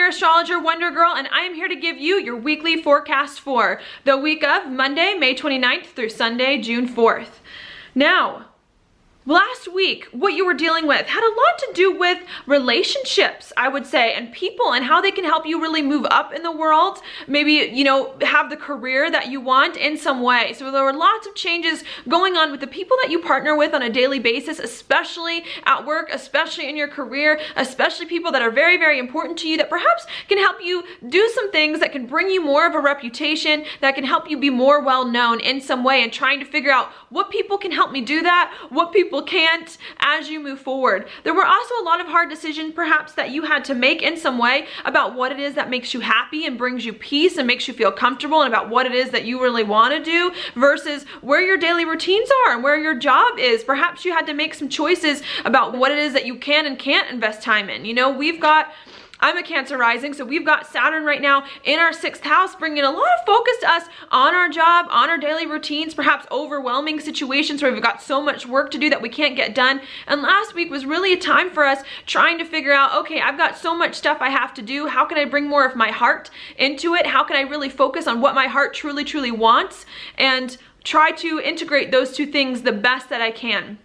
your astrologer Wonder Girl, and I am here to give you your weekly forecast for the week of Monday, May 29th through Sunday, June 4th. Now, last week, what you were dealing with had a lot to do with relationships, I would say, and people, and how they can help you really move up in the world. Maybe, you know, have the career that you want in some way. So there were lots of changes going on with the people that you partner with on a daily basis, especially at work, especially in your career, especially people that are very, very important to you that perhaps can help you do some things that can bring you more of a reputation, that can help you be more well known in some way, and trying to figure out what people can help me do that, what people can't as you move forward. There were also a lot of hard decisions perhaps that you had to make in some way about what it is that makes you happy and brings you peace and makes you feel comfortable, and about what it is that you really want to do versus where your daily routines are and where your job is. Perhaps you had to make some choices about what it is that you can and can't invest time in. You know, I'm a Cancer rising, so we've got Saturn right now in our 6th house, bringing a lot of focus to us on our job, on our daily routines, perhaps overwhelming situations where we've got so much work to do that we can't get done. And last week was really a time for us trying to figure out, okay, I've got so much stuff I have to do. How can I bring more of my heart into it? How can I really focus on what my heart truly, truly wants, and try to integrate those two things the best that I can?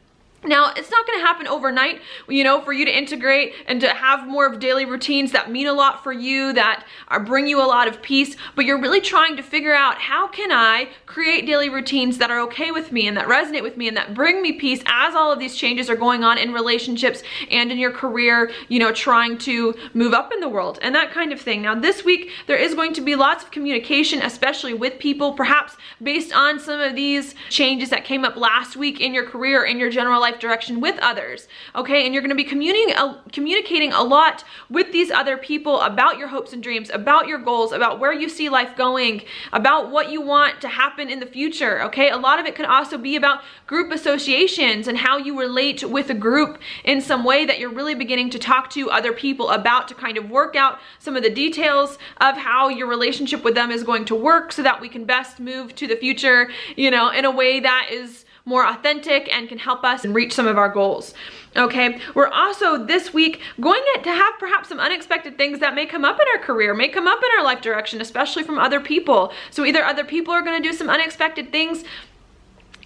Now, it's not going to happen overnight, you know, for you to integrate and to have more of daily routines that mean a lot for you, that bring you a lot of peace, but you're really trying to figure out, how can I create daily routines that are okay with me and that resonate with me and that bring me peace as all of these changes are going on in relationships and in your career, you know, trying to move up in the world and that kind of thing. Now, this week, there is going to be lots of communication, especially with people, perhaps based on some of these changes that came up last week in your career, in your general life direction with others, okay? And you're going to be communicating a lot with these other people about your hopes and dreams, about your goals, about where you see life going, about what you want to happen in the future, okay? A lot of it could also be about group associations and how you relate with a group in some way, that you're really beginning to talk to other people about, to kind of work out some of the details of how your relationship with them is going to work, so that we can best move to the future, you know, in a way that is more authentic and can help us reach some of our goals. Okay, we're also this week going to have perhaps some unexpected things that may come up in our career, may come up in our life direction, especially from other people. So either other people are going to do some unexpected things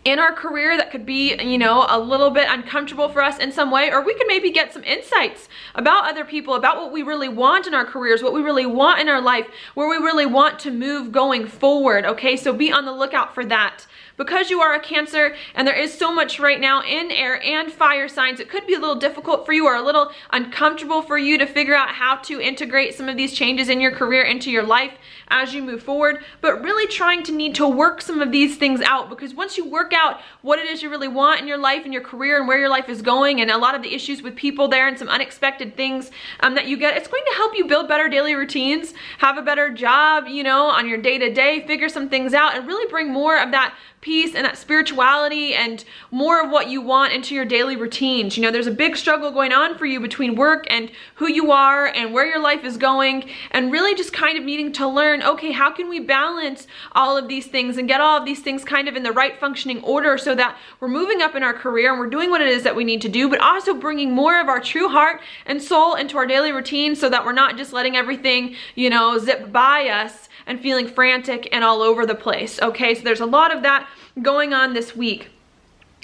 in our career that could be, you know, a little bit uncomfortable for us in some way, or we can maybe get some insights about other people, about what we really want in our careers, what we really want in our life, where we really want to move going forward, okay? So be on the lookout for that. Because you are a Cancer and there is so much right now in air and fire signs, it could be a little difficult for you, or a little uncomfortable for you to figure out how to integrate some of these changes in your career into your life as you move forward, but really trying to need to work some of these things out, because once you work out what it is you really want in your life and your career and where your life is going, and a lot of the issues with people there and some unexpected things that you get, it's going to help you build better daily routines, have a better job, you know, on your day-to-day, figure some things out, and really bring more of that peace and that spirituality and more of what you want into your daily routines. You know, there's a big struggle going on for you between work and who you are and where your life is going, and really just kind of needing to learn, okay, how can we balance all of these things and get all of these things kind of in the right functioning order, so that we're moving up in our career and we're doing what it is that we need to do, but also bringing more of our true heart and soul into our daily routine, so that we're not just letting everything, you know, zip by us and feeling frantic and all over the place, okay? So there's a lot of that going on this week.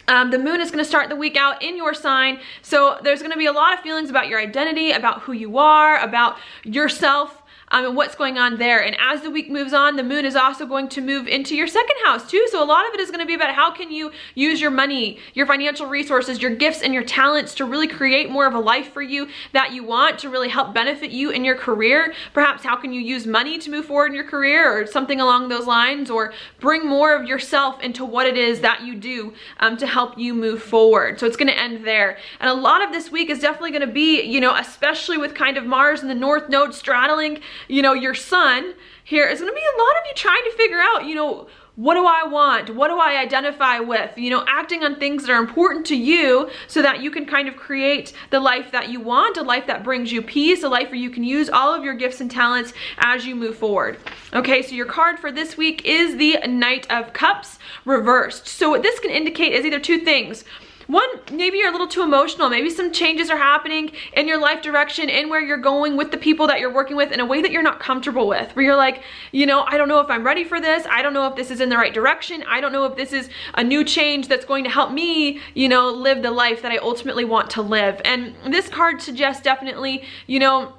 The moon is going to start the week out in your sign, so there's going to be a lot of feelings about your identity, about who you are, about yourself, and what's going on there. And as the week moves on, the moon is also going to move into your 2nd house too. So a lot of it is going to be about how can you use your money, your financial resources, your gifts and your talents to really create more of a life for you that you want, to really help benefit you in your career. Perhaps how can you use money to move forward in your career, or something along those lines, or bring more of yourself into what it is that you do to help you move forward. So it's going to end there. And a lot of this week is definitely going to be, you know, especially with kind of Mars in the North Node straddling, you know, your sun here, is going to be a lot of you trying to figure out, you know, what do I want? What do I identify with? You know, acting on things that are important to you, so that you can kind of create the life that you want, a life that brings you peace, a life where you can use all of your gifts and talents as you move forward. Okay, so your card for this week is the Knight of Cups reversed. So what this can indicate is either two things. one, maybe you're a little too emotional. Maybe some changes are happening in your life direction and where you're going with the people that you're working with in a way that you're not comfortable with, where you're like, you know, I don't know if I'm ready for this. I don't know if this is in the right direction. I don't know if this is a new change that's going to help me, you know, live the life that I ultimately want to live. And this card suggests definitely, you know,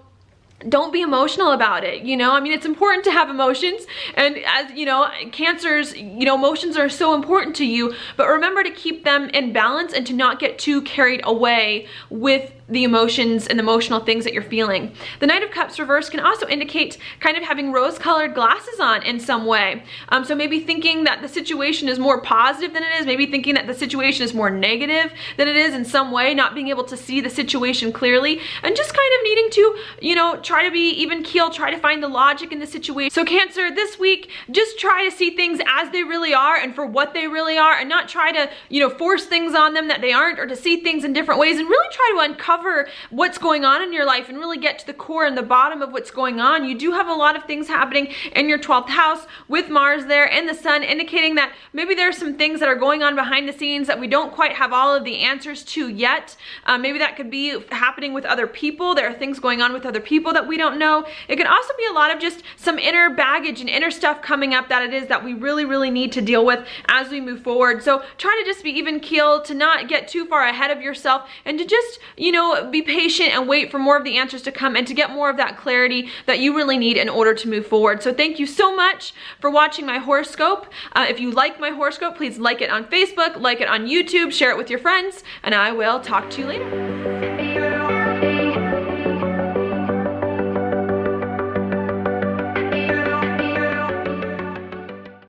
don't be emotional about it. You know, I mean, it's important to have emotions, and as you know, Cancers, you know, emotions are so important to you, but remember to keep them in balance and to not get too carried away with the emotions and the emotional things that you're feeling. The Knight of Cups reverse can also indicate kind of having rose-colored glasses on in some way. So maybe thinking that the situation is more positive than it is, maybe thinking that the situation is more negative than it is in some way, not being able to see the situation clearly, and just kind of needing to, you know, try to be even keel, try to find the logic in the situation. So Cancer, this week, just try to see things as they really are and for what they really are, and not try to, you know, force things on them that they aren't, or to see things in different ways, and really try to uncover what's going on in your life and really get to the core and the bottom of what's going on. You do have a lot of things happening in your 12th house with Mars there and the Sun, indicating that maybe there's some things that are going on behind the scenes that we don't quite have all of the answers to yet. Maybe that could be happening with other people. There are things going on with other people that we don't know. It can also be a lot of just some inner baggage and inner stuff coming up that it is that we really need to deal with as we move forward. So try to just be even keel, to not get too far ahead of yourself, and to just, you know, be patient and wait for more of the answers to come and to get more of that clarity that you really need in order to move forward. So thank you so much for watching my horoscope. If you like my horoscope, please like it on Facebook, like it on YouTube, share it with your friends, and I will talk to you later.